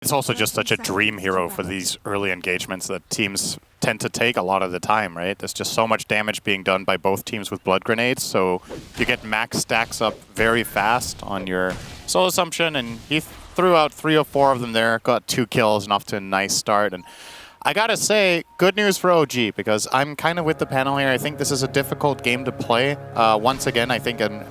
It's also just such a dream hero for these early engagements that teams tend to take a lot of the time, right? There's just so much damage being done by both teams with blood grenades, so you get max stacks up very fast on your soul assumption, and he threw out 3 or 4 of them there, got 2 kills and off to a nice start. And I gotta say, good news for OG, because I'm kind of with the panel here. I think this is a difficult game to play. Once again, I think an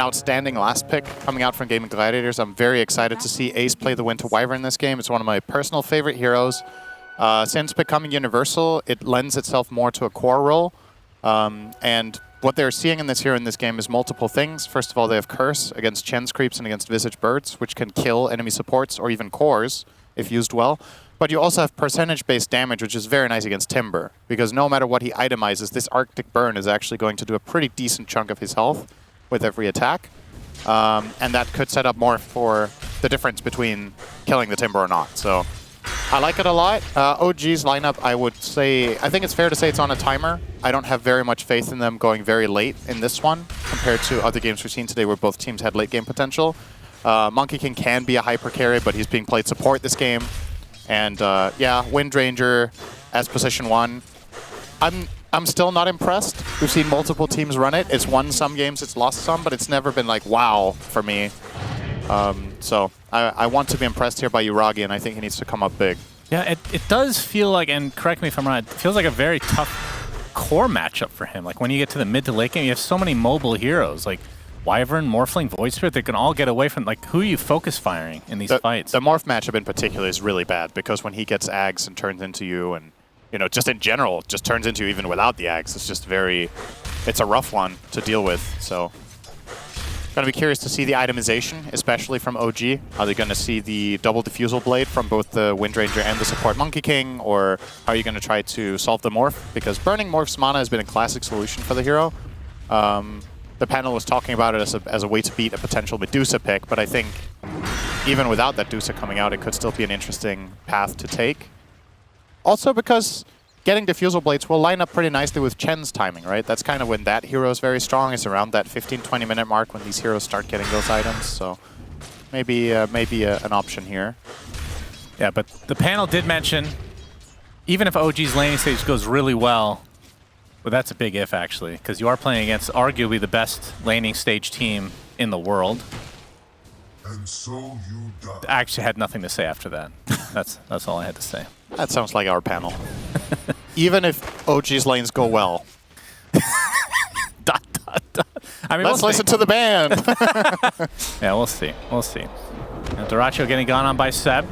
outstanding last pick coming out from Gaimin Gladiators. I'm very excited to see Ace play the Winter Wyvern in this game. It's one of my personal favorite heroes. Since becoming universal, it lends itself more to a core role. And what they're seeing in this hero in this game is multiple things. First of all, they have Curse against Chen's creeps and against Visage Birds, which can kill enemy supports or even cores if used well. But you also have percentage-based damage, which is very nice against Timber, because no matter what he itemizes, this Arctic Burn is actually going to do a pretty decent chunk of his health with every attack. And that could set up more for the difference between killing the Timber or not. So I like it a lot. OG's lineup, I would say, I think it's fair to say it's on a timer. I don't have very much faith in them going very late in this one compared to other games we've seen today where both teams had late game potential. Monkey King can be a hyper carry, but he's being played support this game. And yeah, Wind Ranger as position 1. I'm still not impressed. We've seen multiple teams run it. It's won some games, it's lost some, but it's never been like wow for me. So I want to be impressed here by Uragi, and I think he needs to come up big. Yeah, it does feel like, and correct me if I'm wrong, it feels like a very tough core matchup for him. Like when you get to the mid to late game, you have so many mobile heroes. Like Wyvern, Morphling, Void Spirit, they can all get away from, like, who are you focus firing in these fights? The Morph matchup in particular is really bad, because when he gets Ags and turns into you, and, you know, just in general, just turns into you even without the Ags, it's just very, it's a rough one to deal with, so. Gonna be curious to see the itemization, especially from OG. Are they gonna see the double diffusal blade from both the Wind Ranger and the support Monkey King, or are you gonna try to solve the Morph? Because burning Morph's mana has been a classic solution for the hero. The panel was talking about it as a way to beat a potential Medusa pick, but I think even without that Medusa coming out, it could still be an interesting path to take. Also because getting Diffusal Blades will line up pretty nicely with Chen's timing, right? That's kind of when that hero is very strong, is around that 15-20 minute mark when these heroes start getting those items, so maybe an option here. Yeah, but the panel did mention, even if OG's laning stage goes really well, well, that's a big if, actually, because you are playing against arguably the best laning stage team in the world. And so you die. I actually had nothing to say after that. That's all I had to say. That sounds like our panel. Even if OG's lanes go well. Dot, dot, dot. I mean, let's listen to the band. Yeah, we'll see. We'll see. Now, Dyrachyo getting gone on by Seb,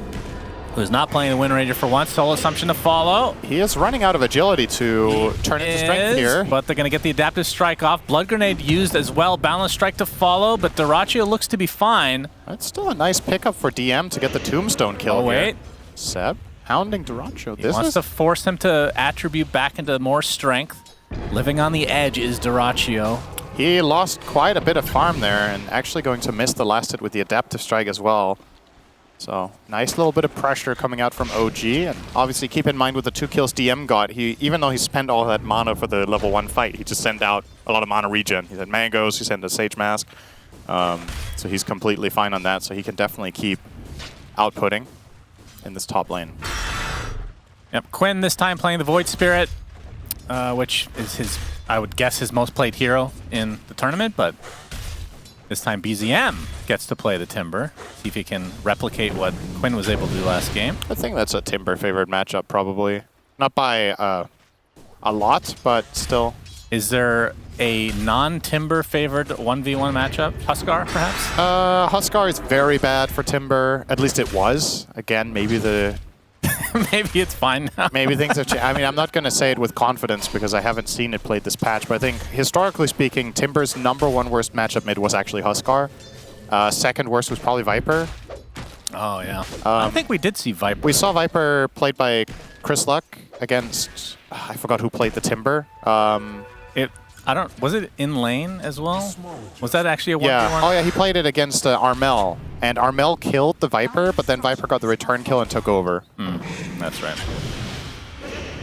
who's not playing the Wind Ranger for once. Soul Assumption to follow. He is running out of agility to turn into strength here. But they're going to get the Adaptive Strike off. Blood Grenade used as well. Balance Strike to follow, but Dyrachyo looks to be fine. That's still a nice pickup for DM to get the Tombstone kill here. Wait. Seb hounding Dyrachyo. He wants to force him to attribute back into more strength. Living on the edge is Dyrachyo. He lost quite a bit of farm there and actually going to miss the last hit with the Adaptive Strike as well. So, nice little bit of pressure coming out from OG, and obviously keep in mind with the 2 kills DM got, even though he spent all that mana for the level 1 fight, he just sent out a lot of mana regen. He had Mangoes, he sent a Sage Mask, so he's completely fine on that, so he can definitely keep outputting in this top lane. Yep, Quinn this time playing the Void Spirit, which is his, I would guess, his most played hero in the tournament, but this time BZM gets to play the Timber. See if he can replicate what Quinn was able to do last game. I think that's a Timber favored matchup, probably. Not by a lot, but still. Is there a non-Timber favored 1v1 matchup? Huskar, perhaps? Huskar is very bad for Timber. At least it was. Again, maybe the... Maybe it's fine now. Maybe things have changed. I mean, I'm not going to say it with confidence because I haven't seen it played this patch, but I think, historically speaking, Timber's #1 worst matchup mid was actually Huskar. Second worst was probably Viper. Oh, yeah. I think we did see Viper. We saw Viper played by Chris Luck against... I forgot who played the Timber. Was it in lane as well? Was that actually a 1v1? Yeah. Oh yeah, he played it against Armel, and Armel killed the Viper, but then Viper got the return kill and took over. That's right.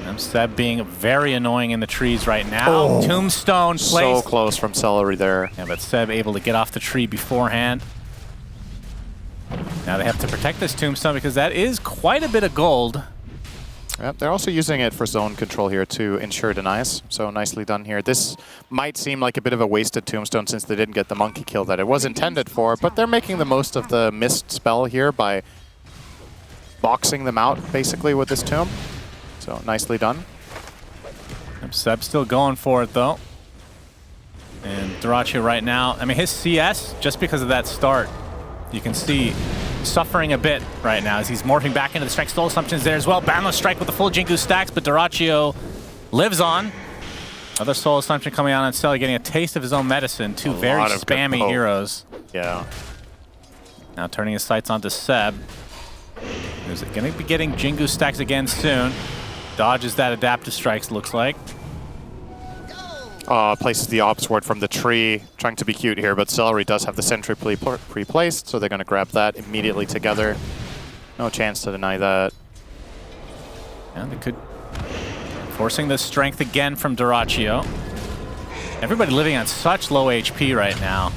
And Seb being very annoying in the trees right now. Oh, Tombstone So plays. close from Celery there. Yeah, but Seb able to get off the tree beforehand. Now they have to protect this tombstone because that is quite a bit of gold. Yep, they're also using it for zone control here to ensure denies. So nicely done here. This might seem like a bit of a wasted tombstone since they didn't get the monkey kill that it was intended for, but they're making the most of the missed spell here by boxing them out basically with this tomb. So nicely done. Seb's still going for it though. And Dyrachyo right now, I mean his CS, just because of that start, you can see suffering a bit right now as he's morphing back into the strike. Soul Assumption's there as well. Boundless Strike with the full Jingu stacks, but Dyrachyo lives on. Other Soul Assumption coming out on Selly, getting a taste of his own medicine. Two very spammy heroes. Yeah. Now turning his sights onto Seb. Who's going to be getting Jingu stacks again soon. Dodges that adaptive strikes, looks like. Places the Ops Ward from the tree, trying to be cute here, but Celery does have the sentry pre-placed, so they're going to grab that immediately together. No chance to deny that. And they could... Forcing the strength again from Dyrachyo. Everybody living on such low HP right now.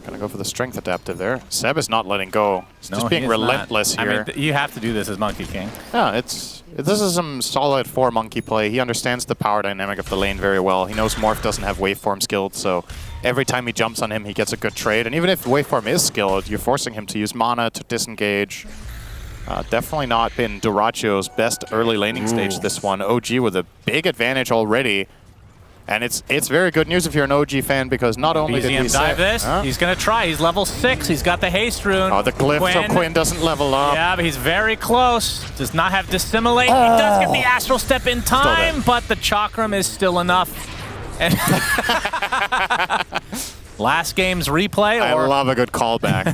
Gonna go for the strength adaptive there. Seb is not letting go. He's just being relentless here. I mean, you have to do this as Monkey King. Yeah, this is some solid 4 monkey play. He understands the power dynamic of the lane very well. He knows Morph doesn't have waveform skilled, so every time he jumps on him, he gets a good trade. And even if waveform is skilled, you're forcing him to use mana to disengage. Definitely not been Dyrachyo's best early laning stage this one. OG with a big advantage already. And it's very good news if you're an OG fan, because not only did we dive this, he's going to try. He's level 6. He's got the haste rune. Oh, the glyph, so Quinn doesn't level up. Yeah, but he's very close. Does not have Dissimilate. He does get the Astral Step in time, but the Chakram is still enough. And last game's replay? I love a good callback.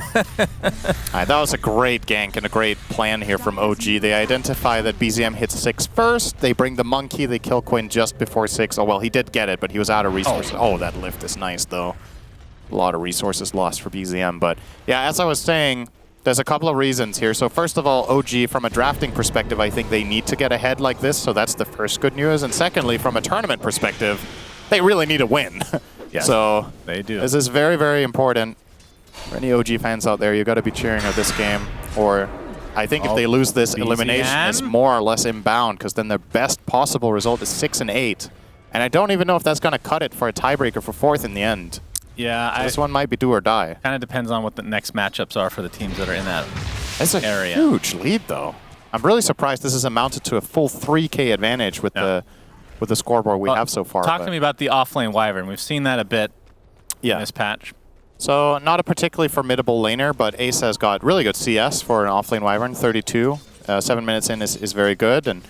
That was a great gank and a great plan here from OG. They identify that BZM hits 6 first. They bring the monkey. They kill Quinn just before 6. Oh, well, he did get it, but he was out of resources. Oh, that lift is nice, though. A lot of resources lost for BZM. But, yeah, as I was saying, there's a couple of reasons here. So, first of all, OG, from a drafting perspective, I think they need to get ahead like this. So that's the first good news. And secondly, from a tournament perspective, they really need a win. Yes, so they do. This is very, very important. For any OG fans out there, you got to be cheering at this game. Or I think if they lose this, BZM. elimination is more or less inbound, because then their best possible result is 6 and 8. And I don't even know if that's going to cut it for a tiebreaker for 4th in the end. Yeah, So this one might be do or die. Kind of depends on what the next matchups are for the teams that are in that That's a area. huge lead, though. I'm really surprised this has amounted to a full 3K advantage with the scoreboard we have so far. Talk to me about the offlane Wyvern. We've seen that a bit in this patch. So not a particularly formidable laner, but Ace has got really good CS for an offlane Wyvern. 32, 7 minutes in is very good. And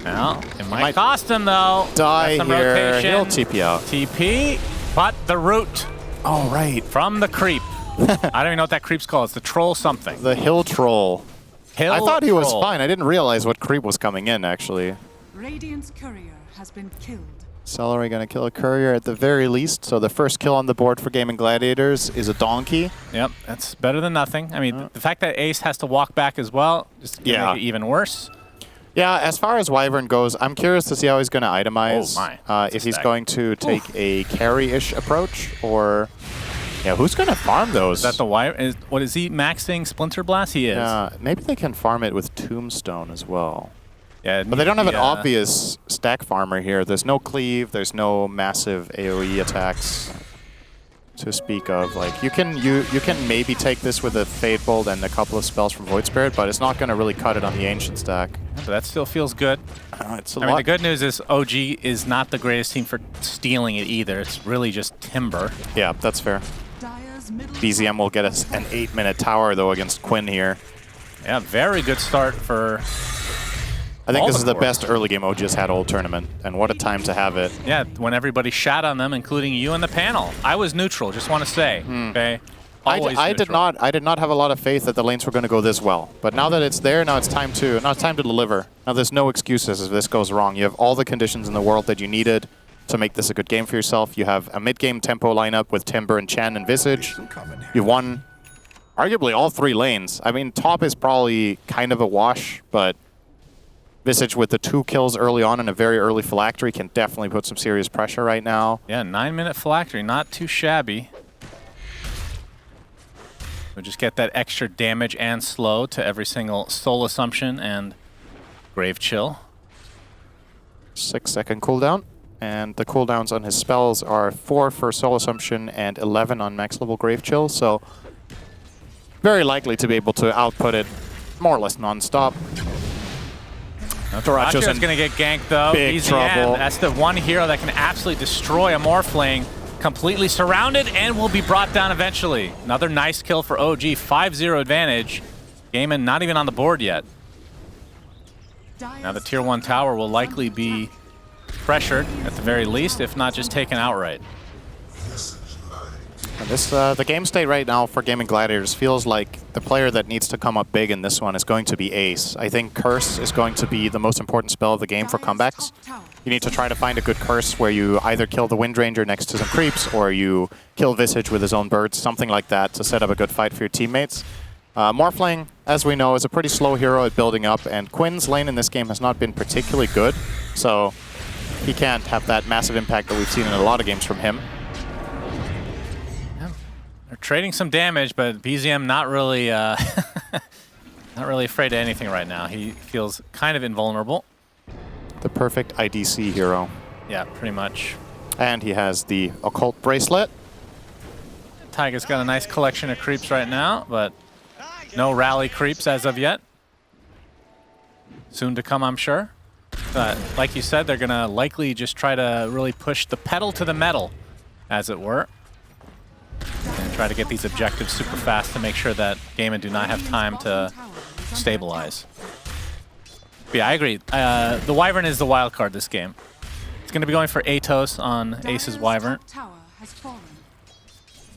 well, it might cost him though. Die some here. Rotation. He'll TP out. TP, but the root. Oh, right. From the creep. I don't even know what that creep's called. It's the troll something. The hill troll. Hill I thought he was troll. fine. I didn't realize what creep was coming in, actually. Radiant's courier has been killed. Celery gonna kill a courier at the very least. So the first kill on the board for Gaimin Gladiators is a donkey. Yep, that's better than nothing. I mean, the fact that Ace has to walk back as well just make it even worse. Yeah, as far as Wyvern goes, I'm curious to see how he's going to itemize. Oh my. If he's going to take a carry-ish approach, or who's going to farm those? Is that the Wyvern? What is he maxing? Splinter Blast? He is. Maybe they can farm it with Tombstone as well. Yeah, but they don't have an obvious stack farmer here. There's no cleave. There's no massive AoE attacks to speak of. Like you can maybe take this with a Fade Bolt and a couple of spells from Void Spirit, but it's not going to really cut it on the Ancient stack. But that still feels good. It's a I mean, the good news is OG is not the greatest team for stealing it either. It's really just Timber. Yeah, that's fair. BZM will get us an 8-minute tower though against Quinn here. Yeah, very good start for. I think this is the best early game OG has had all tournament, and what a time to have it. Yeah, when everybody shat on them, including you and the panel. I was neutral, just want to say. Okay. I did not have a lot of faith that the lanes were going to go this well, but now that it's there, now it's time to deliver. Now there's no excuses if this goes wrong. You have all the conditions in the world that you needed to make this a good game for yourself. You have a mid-game tempo lineup with Timber and Chen and Visage. You've won arguably all 3 lanes. I mean, top is probably kind of a wash, but Visage with the 2 kills early on and a very early phylactery can definitely put some serious pressure right now. Yeah, 9-minute phylactery, not too shabby. We just get that extra damage and slow to every single Soul Assumption and Grave Chill. 6-second cooldown. And the cooldowns on his spells are 4 for Soul Assumption and 11 on max level Grave Chill. So very likely to be able to output it more or less non-stop. Doracio's going to get ganked though. Big trouble. That's the one hero that can absolutely destroy a Morphling. Completely surrounded and will be brought down eventually. Another nice kill for OG. 5-0 advantage. Gaimin not even on the board yet. Now the tier 1 tower will likely be pressured at the very least, if not just taken outright. And this, the game state right now for Gaimin Gladiators feels like the player that needs to come up big in this one is going to be Ace. I think Curse is going to be the most important spell of the game for comebacks. You need to try to find a good Curse where you either kill the Wind Ranger next to some creeps or you kill Visage with his own birds, something like that to set up a good fight for your teammates. Morphling, as we know, is a pretty slow hero at building up, and Quinn's lane in this game has not been particularly good, so he can't have that massive impact that we've seen in a lot of games from him. They're trading some damage, but BZM not really not really afraid of anything right now. He feels kind of invulnerable. The perfect IDC hero. Yeah, pretty much. And he has the Occult Bracelet. Taiga's got a nice collection of creeps right now, but no rally creeps as of yet. Soon to come, I'm sure. But like you said, they're going to likely just try to really push the pedal to the metal, as it were. And try to get these objectives super fast to make sure that Gaimin do not have time to stabilize. But yeah, I agree. The Wyvern is the wild card this game. It's going to be going for Atos on Ace's Wyvern.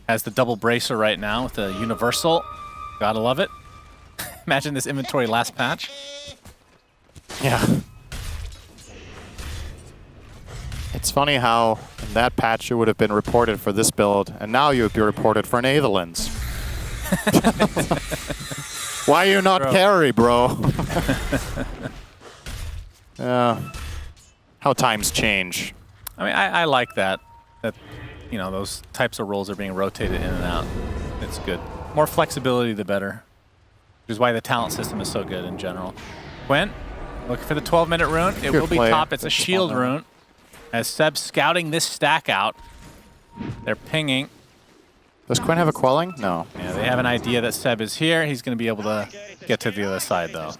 Has the double bracer right now with the Universal. Gotta love it. Imagine this inventory last patch. Yeah. It's funny how in that patch you would have been reported for this build, and now you would be reported for Netherlands. Why you not carry, bro? How times change. I mean, I like that. That, you know, those types of roles are being rotated in and out. It's good. More flexibility, the better. Which is why the talent system is so good in general. Quinn, looking for the 12-minute rune. It will be top. It's a shield rune. As Seb's scouting this stack out, they're pinging. Does Quinn have a quelling? No. Yeah, they have an idea that Seb is here. He's going to be able to get to the other side, though.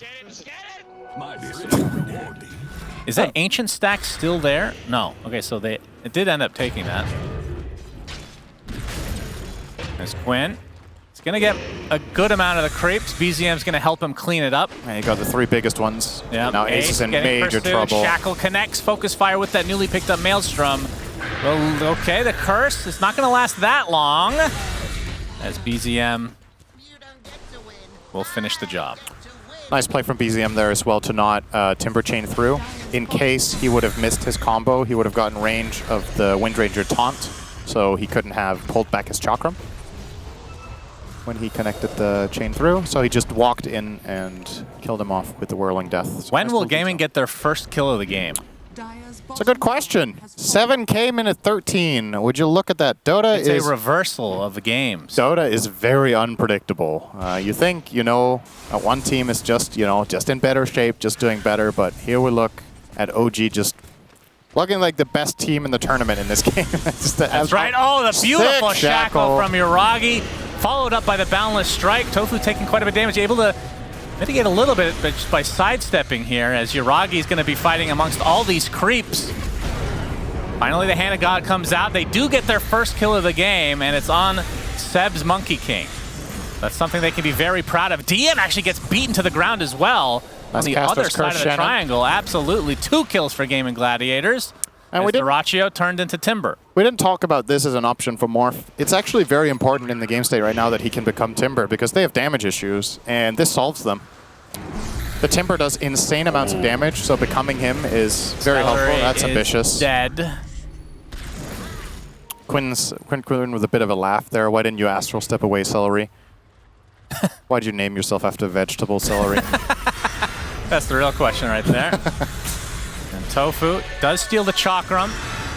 Is that ancient stack still there? No. Okay, so it did end up taking that. There's Quinn. He's going to get a good amount of the creeps. BZM's going to help him clean it up. And he got the 3 biggest ones. Yeah. Now Ace is in major trouble. Shackle connects. Focus fire with that newly picked up Maelstrom. Well, okay, the curse is not going to last that long. As BZM will finish the job. Nice play from BZM there as well to not Timber Chain through. In case he would have missed his combo, he would have gotten range of the Wind Ranger taunt, so he couldn't have pulled back his Chakram when he connected the chain through. So he just walked in and killed him off with the Whirling Death. So when will Gaimin get their first kill of the game? It's a good question. 7K minute 13. Would you look at that? Dota is a reversal of the games. Dota is very unpredictable. You think, you know, one team is just, you know, just in better shape, just doing better. But here we look at OG just looking like the best team in the tournament in this game. That's right. Oh, the beautiful shackle from Yuragi, followed up by the Boundless Strike. Tofu taking quite a bit of damage, able to mitigate a little bit but just by sidestepping here as Yuragi's going to be fighting amongst all these creeps. Finally, the Hand of God comes out. They do get their first kill of the game, and it's on Seb's Monkey King. That's something they can be very proud of. DM actually gets beaten to the ground as well. On the other side of the triangle, absolutely 2 kills for Gaimin Gladiators. And Doraccio turned into Timber. We didn't talk about this as an option for Morph. It's actually very important in the game state right now that he can become Timber because they have damage issues, and this solves them. The Timber does insane amounts of damage, so becoming him is very helpful. That's ambitious. Dead. Quinn with a bit of a laugh there. Why didn't you astral step away, Celery? Why did you name yourself after vegetable Celery? That's the real question right there. And Tofu does steal the Chakram.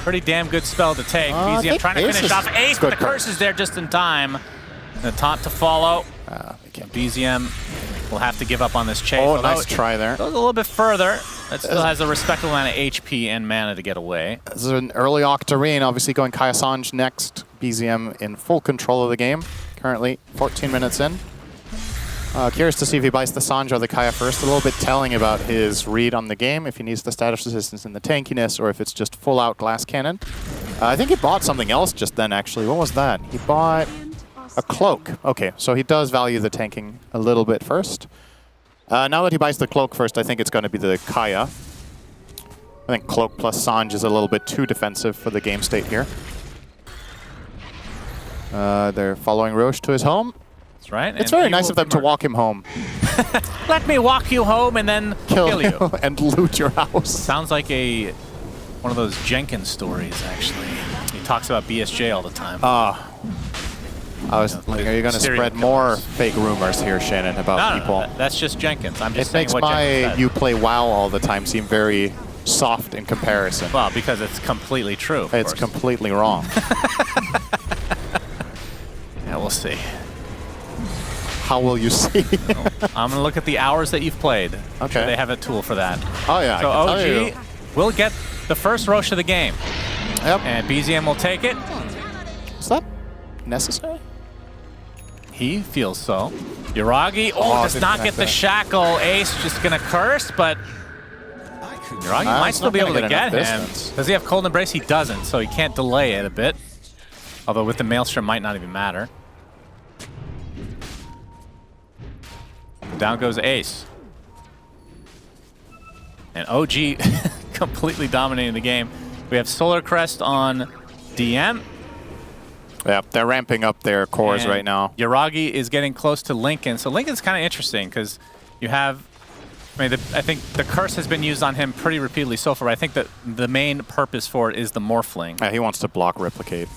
Pretty damn good spell to take. BZM trying to finish off Ace, but the curse is there just in time. The taunt to follow. BZM will have to give up on this chase. Oh, nice try there. Goes a little bit further. That still has a respectable amount of HP and mana to get away. This is an early Octarine, obviously going Kaya Sanj next. BZM in full control of the game. Currently 14 minutes in. Curious to see if he buys the Sanj or the Kaya first. A little bit telling about his read on the game, if he needs the status resistance and the tankiness, or if it's just full-out glass cannon. I think he bought something else just then, actually. What was that? He bought a cloak. Okay, so he does value the tanking a little bit first. Now that he buys the cloak first, I think it's going to be the Kaya. I think cloak plus Sanj is a little bit too defensive for the game state here. They're following Roche to his home. That's right. It's very nice of them to walk him home. Let me walk you home and then kill you. And loot your house. Sounds like one of those Jenkins stories, actually. He talks about BSJ all the time. I was like, are you going to spread more fake rumors here, Shannon, about people? No, that's just Jenkins. I'm just saying makes what Jenkins said. you play WoW all the time seem very soft in comparison. Well, because it's completely true. It's completely wrong. Yeah, we'll see. How will you see? I'm going to look at the hours that you've played. I'm sure they have a tool for that. Oh, yeah. So OG will get the first Roche of the game. Yep. And BZM will take it. Is that necessary? He feels so. Yuragi, does not get the shackle. Ace just going to curse, but Yuragi might still be able to get him. Does he have Cold Embrace? He doesn't, so he can't delay it a bit. Although with the Maelstrom might not even matter. Down goes Ace. And OG completely dominating the game. We have Solar Crest on DM. Yeah, they're ramping up their cores right now. Yuragi is getting close to Lincoln. So Lincoln's kind of interesting because you have, I think the curse has been used on him pretty repeatedly so far. I think that the main purpose for it is the Morphling. Yeah, he wants to block Replicate.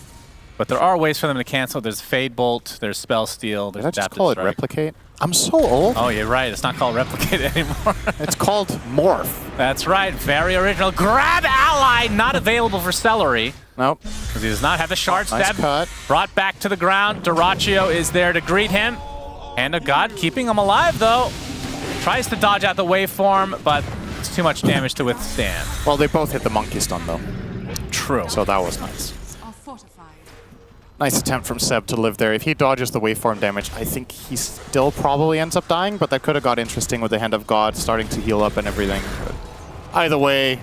But there are ways for them to cancel. There's Fade Bolt, there's Spell Steal, there's Did I just Adaptive call it Strike. Replicate? I'm so old. Oh, you're right. It's not called Replicate anymore. It's called Morph. That's right. Very original. Grab Ally, not available for Celery. Nope. Because he does not have the Shard Nice Step. cut. Brought back to the ground. Duraccio is there to greet him. Hand of God keeping him alive, though. Tries to dodge out the waveform, but it's too much damage to withstand. Well, they both hit the monkey stun, though. True. So that was nice. Are fortified. Nice attempt from Seb to live there. If he dodges the waveform damage, I think he still probably ends up dying, but that could have got interesting with the Hand of God starting to heal up and everything. But either way,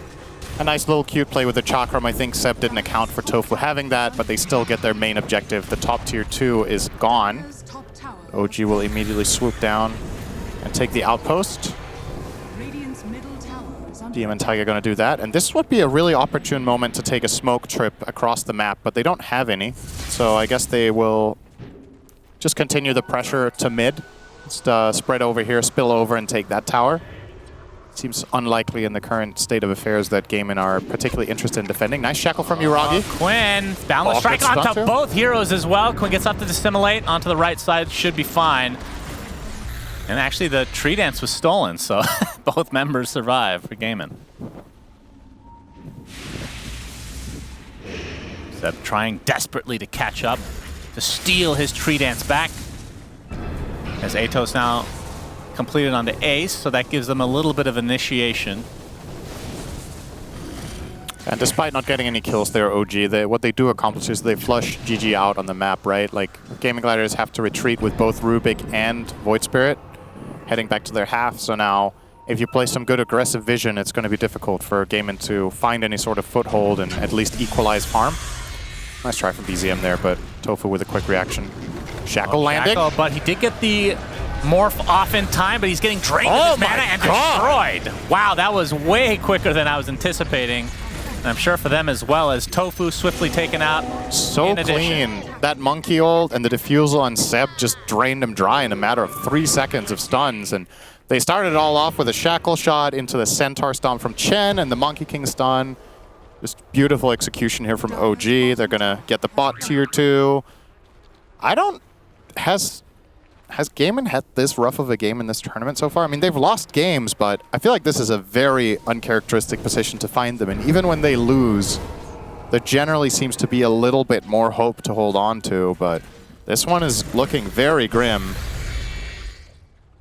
a nice little cute play with the Chakram. I think Seb didn't account for Tofu having that, but they still get their main objective. The top tier 2 is gone. Top tower. OG will immediately swoop down and take the outpost. Radiant's middle tower is under DM and Tiger going to do that. And this would be a really opportune moment to take a smoke trip across the map, but they don't have any. So I guess they will just continue the pressure to mid. Just spread over here, spill over, and take that tower. Seems unlikely in the current state of affairs that Gaimin are particularly interested in defending. Nice shackle from Yuragi. Quinn, boundless strike gets onto stunned too. both heroes as well. Quinn gets up to dissimulate onto the right side, should be fine. And actually the tree dance was stolen, so both members survive for Gaimin. Seb trying desperately to catch up, to steal his tree dance back. As Atos now completed on the Ace, so that gives them a little bit of initiation. And despite not getting any kills there, OG, what they do accomplish is they flush GG out on the map, right? Like, Gaimin Gladiators have to retreat with both Rubik and Void Spirit, heading back to their half. So now, if you play some good aggressive vision, it's going to be difficult for Gaimin to find any sort of foothold and at least equalize farm. Nice try from BZM there, but Tofu with a quick reaction. Shackle landing. Shackle, but he did get the morph off in time, but he's getting drained with his mana and destroyed. Wow, that was way quicker than I was anticipating. And I'm sure for them as well, as Tofu swiftly taken out. So clean. That monkey ult and the defusal on Seb just drained him dry in a matter of 3 seconds of stuns. And they started it all off with a shackle shot into the Centaur Stomp from Chen and the Monkey King stun. Just beautiful execution here from OG. They're going to get the bot tier 2. Has Gaimin had this rough of a game in this tournament so far? I mean, they've lost games, but I feel like this is a very uncharacteristic position to find them in. Even when they lose, there generally seems to be a little bit more hope to hold on to, but This one is looking very grim.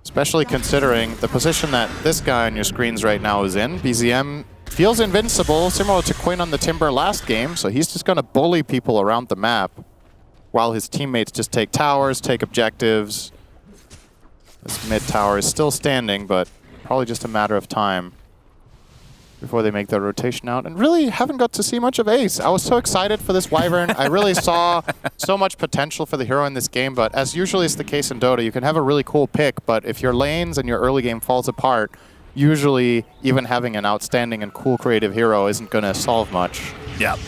Especially considering the position that this guy on your screens right now is in. BZM feels invincible, similar to Quinn on the Timber last game, so he's just going to bully people around the map while his teammates just take towers, take objectives. This mid tower is still standing, but probably just a matter of time before they make their rotation out. And really haven't got to see much of Ace. I was so excited for this Wyvern. I really saw so much potential for the hero in this game, but as usually is the case in Dota, you can have a really cool pick, but if your lanes and your early game falls apart, usually even having an outstanding and cool creative hero isn't going to solve much. Yep.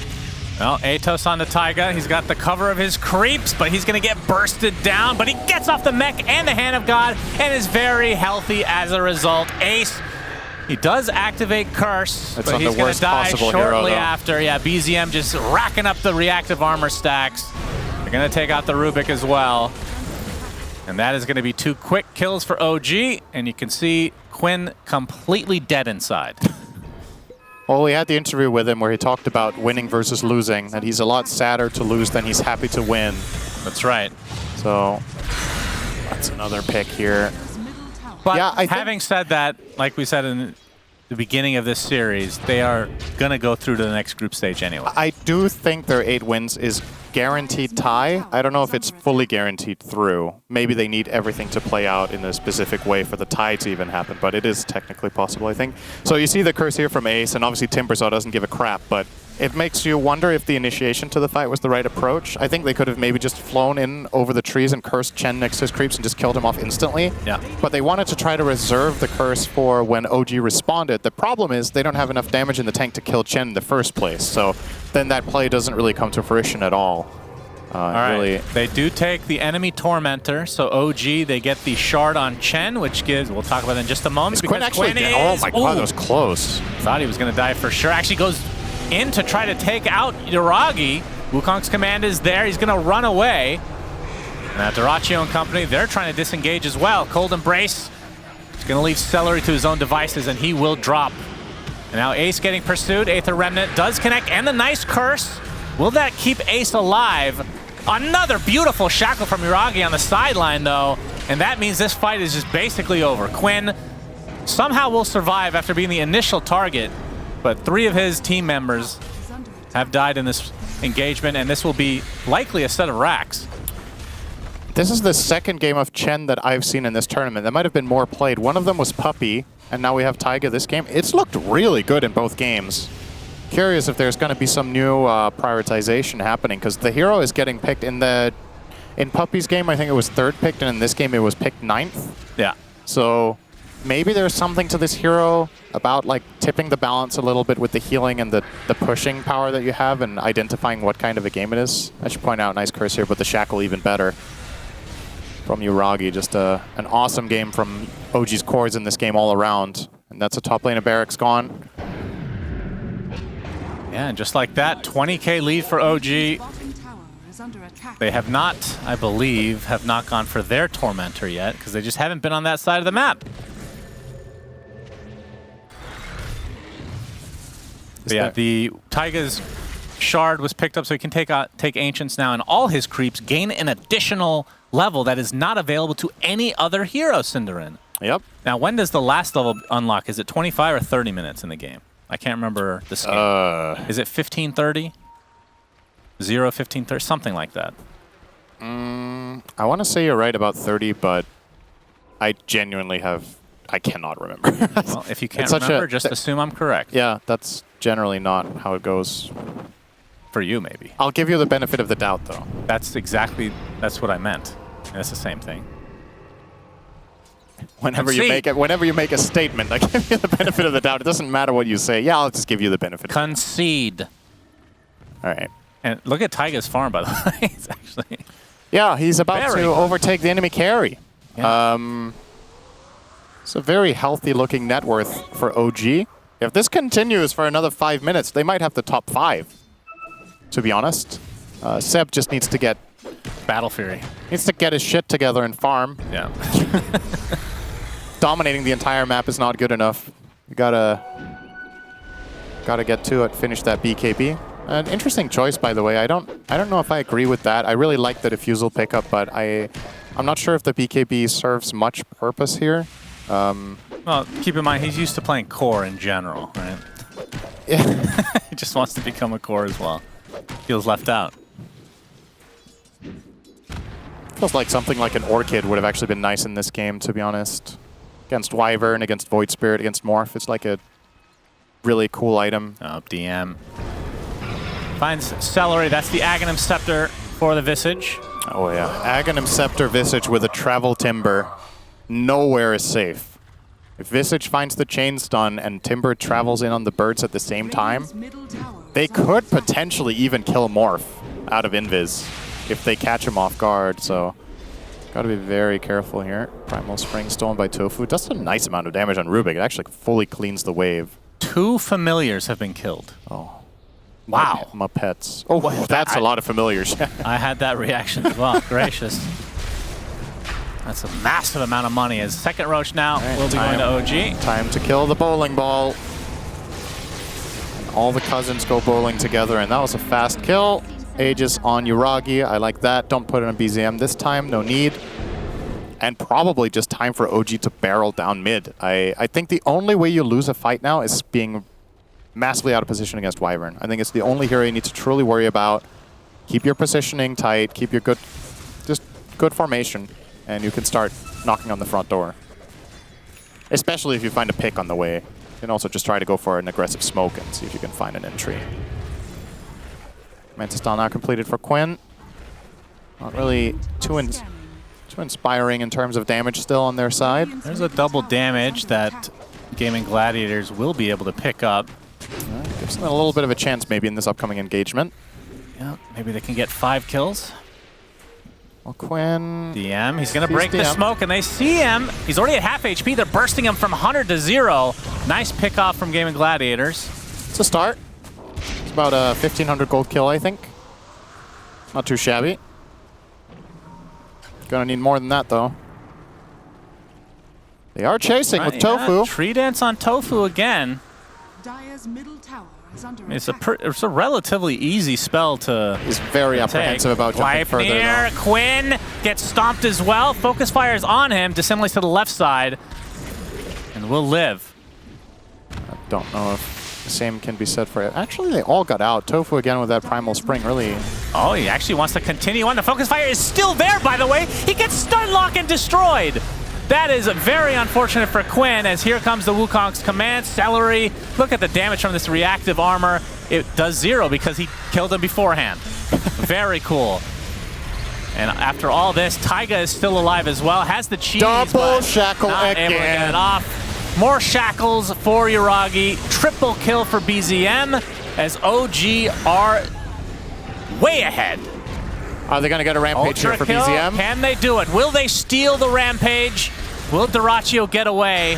Well, Atos on the Taiga. He's got the cover of his creeps, but he's going to get bursted down, but he gets off the mech and the Hand of God and is very healthy as a result. Ace, he does activate Curse, That's but he's going to die shortly hero, after. Yeah, BZM just racking up the reactive armor stacks. They're going to take out the Rubik as well. And that is going to be 2 quick kills for OG, and you can see Quinn completely dead inside. Well, we had the interview with him where he talked about winning versus losing, that he's a lot sadder to lose than he's happy to win. That's right. So that's another pick here. But yeah, having said that, like we said in the beginning of this series, they are going to go through to the next group stage anyway. I do think their 8 wins is guaranteed tie. I don't know if it's fully guaranteed through. Maybe they need everything to play out in a specific way for the tie to even happen, but it is technically possible, I think. So you see the curse here from Ace, and obviously Timbersaw doesn't give a crap, but it makes you wonder if the initiation to the fight was the right approach. I think they could have maybe just flown in over the trees and cursed Chen next to his creeps and just killed him off instantly. Yeah. But they wanted to try to reserve the curse for when OG responded. The problem is they don't have enough damage in the tank to kill Chen in the first place, so then that play doesn't really come to fruition at all. All right, really. they do take the enemy Tormentor, so OG, they get the shard on Chen, which gives, we'll talk about that in just a moment. Quinn actually did. Oh my god, that was close. Thought he was going to die for sure. Actually goes in to try to take out Yuragi. Wukong's command is there. He's going to run away. And Duraccio and company, they're trying to disengage as well. Cold Embrace. He's going to leave Celery to his own devices, and he will drop. And now Ace getting pursued. Aether Remnant does connect, and the nice curse. Will that keep Ace alive? Another beautiful shackle from Yuragi on the sideline, though. And that means this fight is just basically over. Quinn somehow will survive after being the initial target, but 3 of his team members have died in this engagement, and this will be likely a set of racks. This is the second game of Chen that I've seen in this tournament. There might have been more played. One of them was Puppy, and now we have Taiga this game. It's looked really good in both games. Curious if there's going to be some new prioritization happening, because the hero is getting picked in Puppy's game. I think it was 3rd picked, and in this game it was picked 9th. Yeah. So maybe there's something to this hero about like tipping the balance a little bit with the healing and the pushing power that you have and identifying what kind of a game it is. I should point out, nice curse here, but the shackle even better from Yuragi. Just an awesome game from OG's cores in this game all around. And that's a top lane of Barracks gone. Yeah, and just like that, 20k lead for OG. They have not, I believe, have not gone for their Tormentor yet, because they just haven't been on that side of the map. But yeah, the Taiga's shard was picked up, so he can take Ancients now, and all his creeps gain an additional level that is not available to any other hero, Cinderin. Yep. Now, when does the last level unlock? Is it 25 or 30 minutes in the game? I can't remember the scheme. Is it 15:30? 0:15:30, something like that. I want to say you're right about 30, but I genuinely I cannot remember. Well, if you can't remember, just assume I'm correct. Yeah, that's generally not how it goes. For you, maybe. I'll give you the benefit of the doubt, though. That's what I meant. And it's the same thing. Whenever you make a statement, I give you the benefit of the doubt. It doesn't matter what you say. Yeah, I'll just give you the benefit. Concede. All right. And look at Taiga's farm, by the way. It's actually... Yeah, he's about to overtake the enemy carry. Yeah. It's a very healthy-looking net worth for OG. If this continues for another 5 minutes, they might have the top 5, to be honest. Seb just needs to get... Battle Fury. Needs to get his shit together and farm. Yeah. Dominating the entire map is not good enough. You gotta get to it, finish that BKB. An interesting choice, by the way. I don't know if I agree with that. I really like the Diffusal pickup, but I'm not sure if the BKB serves much purpose here. Well, keep in mind, he's used to playing core in general, right? Yeah. He just wants to become a core as well. Feels left out. Feels like something like an Orchid would have actually been nice in this game, to be honest. Against Wyvern, against Void Spirit, against Morph. It's like a really cool item. Oh, DM. Finds Celery. That's the Aghanim Scepter for the Visage. Oh yeah, Aghanim Scepter Visage with a Travel Timber. Nowhere is safe. If Visage finds the chain stun and Timber travels in on the birds at the same time, they could potentially even kill Morph out of Invis if they catch him off guard, so gotta be very careful here. Primal Spring stolen by Tofu. Does a nice amount of damage on Rubik. It actually fully cleans the wave. 2 familiars have been killed. Oh. Wow. My pets. Oh, Well, that's a lot of familiars. I had that reaction as well. Gracious. That's a massive amount of money. As second Roach now will be going to OG. Time to kill the bowling ball. And all the cousins go bowling together, and that was a fast kill. Aegis on Yuragi. I like that. Don't put it on BZM this time. No need. And probably just time for OG to barrel down mid. I think the only way you lose a fight now is being massively out of position against Wyvern. I think it's the only hero you need to truly worry about. Keep your positioning tight, keep your good formation, and you can start knocking on the front door. Especially if you find a pick on the way. You can also just try to go for an aggressive smoke and see if you can find an entry. Mantis Style now completed for Quinn. Not really too inspiring in terms of damage still on their side. There's a double damage that Gaimin Gladiators will be able to pick up. Gives them a little bit of a chance maybe in this upcoming engagement. Yeah, maybe they can get 5 kills. Well, Quinn... DM, he's going to break the smoke, and they see him. He's already at half HP. They're bursting him from 100 to 0. Nice pick off from Gaimin Gladiators. It's a start. It's about a 1,500 gold kill, I think. Not too shabby. Gonna need more than that, though. They are chasing with Tofu. Tree Dance on Tofu again. Dire's middle tower is under It's attack. a relatively easy spell to He's very apprehensive about jumping further. Near. Quinn gets stomped as well. Focus fire is on him. Dissimulates to the left side. And will live. I don't know if the same can be said for it. Actually, they all got out. Tofu again with that Primal Spring, really. Oh, he actually wants to continue on. The focus fire is still there, by the way. He gets stun lock and destroyed. That is very unfortunate for Quinn, as here comes the Wukong's command. Celery, look at the damage from this reactive armor. It does 0 because he killed him beforehand. Very cool. And after all this, Taiga is still alive as well. Has the cheese, Double shackle not again. able to get it off. More shackles for Yuragi. Triple kill for BZM, as OG are way ahead. Are they going to get a rampage here for kill. BZM? Can they do it? Will they steal the rampage? Will Duraccio get away?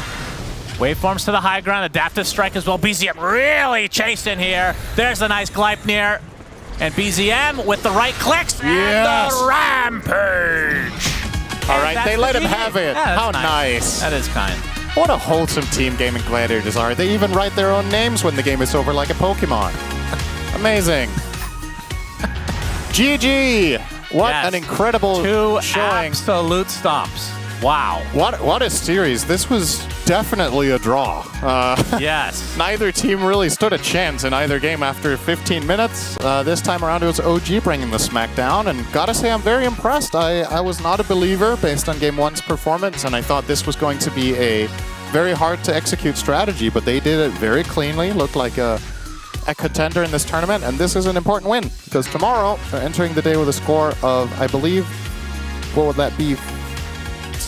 Waveforms to the high ground. Adaptive strike as well. BZM really chasing here. There's a nice Gleipnir. And BZM with the right clicks and the rampage. All right, they let him have it. Yeah, How nice. That is kind. What a wholesome team Gaimin Gladiators are. They even write their own names when the game is over like a Pokemon. Amazing. GG! What an incredible 2 showing. absolute stomps. Wow. What a series. This was definitely a draw. Yes. Neither team really stood a chance in either game after 15 minutes. This time around it was OG bringing the smackdown, and gotta say I'm very impressed. I was not a believer based on Game 1's performance, and I thought this was going to be a very hard to execute strategy, but they did it very cleanly. Looked like a contender in this tournament, and this is an important win because tomorrow they're entering the day with a score of, I believe, what would that be?